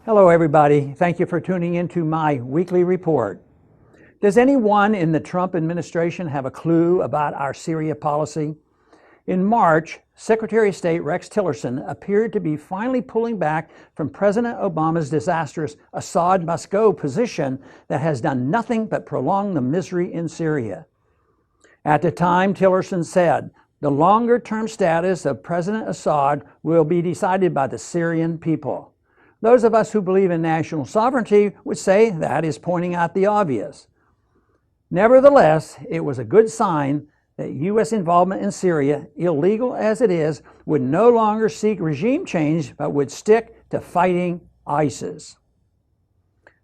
Hello everybody, thank you for tuning into my weekly report. Does anyone in the Trump administration have a clue about our Syria policy? In March, Secretary of State Rex Tillerson appeared to be finally pulling back from President Obama's disastrous Assad must go position that has done nothing but prolong the misery in Syria. At the time, Tillerson said, the longer-term status of President Assad will be decided by the Syrian people. Those of us who believe in national sovereignty would say that is pointing out the obvious. Nevertheless, it was a good sign that U.S. involvement in Syria, illegal as it is, would no longer seek regime change but would stick to fighting ISIS.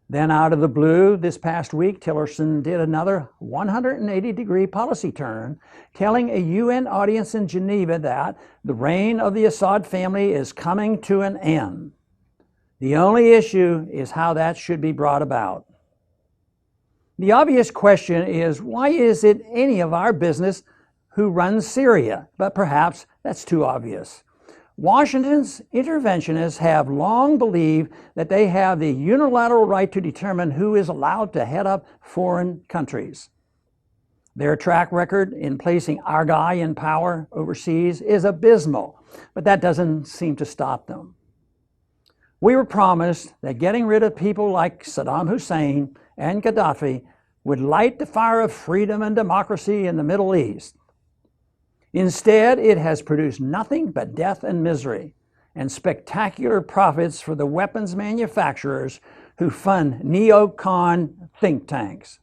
Then out of the blue, this past week, Tillerson did another 180-degree policy turn, telling a UN audience in Geneva that the reign of the Assad family is coming to an end. The only issue is how that should be brought about. The obvious question is, why is it any of our business who runs Syria? But perhaps that's too obvious. Washington's interventionists have long believed that they have the unilateral right to determine who is allowed to head up foreign countries. Their track record in placing our guy in power overseas is abysmal, but that doesn't seem to stop them. We were promised that getting rid of people like Saddam Hussein and Gaddafi would light the fire of freedom and democracy in the Middle East. Instead, it has produced nothing but death and misery, and spectacular profits for the weapons manufacturers who fund neocon think tanks.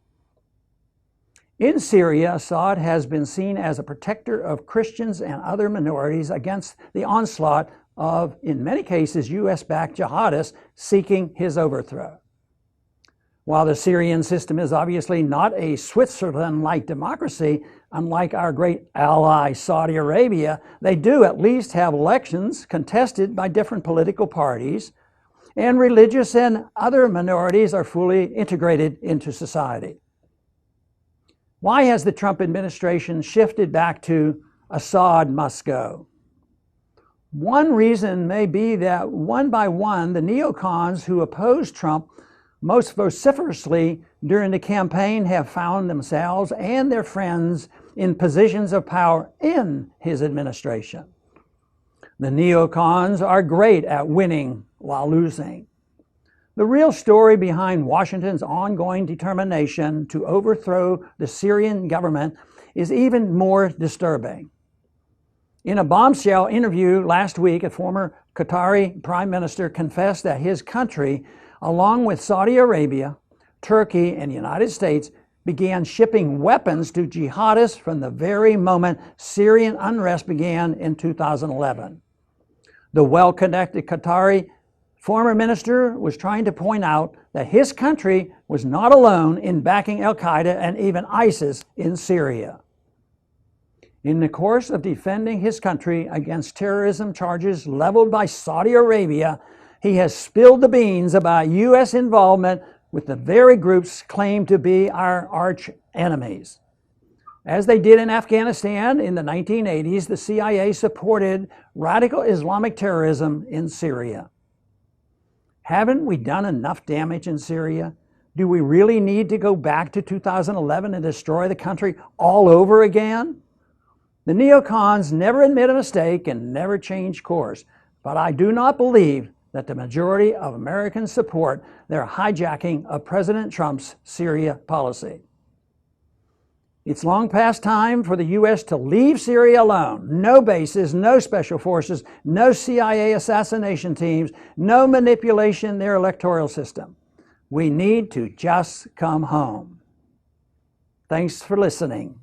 In Syria, Assad has been seen as a protector of Christians and other minorities against the onslaught of, in many cases, U.S.-backed jihadists seeking his overthrow. While the Syrian system is obviously not a Switzerland-like democracy, unlike our great ally Saudi Arabia, they do at least have elections contested by different political parties, and religious and other minorities are fully integrated into society. Why has the Trump administration shifted back to Assad must go? One reason may be that one by one, the neocons who oppose Trump most vociferously during the campaign have found themselves and their friends in positions of power in his administration. The neocons are great at winning while losing. The real story behind Washington's ongoing determination to overthrow the Syrian government is even more disturbing. In a bombshell interview last week, a former Qatari prime minister confessed that his country, along with Saudi Arabia, Turkey, and the United States, began shipping weapons to jihadists from the very moment Syrian unrest began in 2011. The well-connected Qatari former minister was trying to point out that his country was not alone in backing al-Qaeda and even ISIS in Syria. In the course of defending his country against terrorism charges leveled by Saudi Arabia, he has spilled the beans about U.S. involvement with the very groups claimed to be our arch enemies. As they did in Afghanistan in the 1980s, the CIA supported radical Islamic terrorism in Syria. Haven't we done enough damage in Syria? Do we really need to go back to 2011 and destroy the country all over again? The neocons never admit a mistake and never change course, but I do not believe that the majority of Americans support their hijacking of President Trump's Syria policy. It's long past time for the U.S. to leave Syria alone. No bases, no special forces, no CIA assassination teams, no manipulation in their electoral system. We need to just come home. Thanks for listening.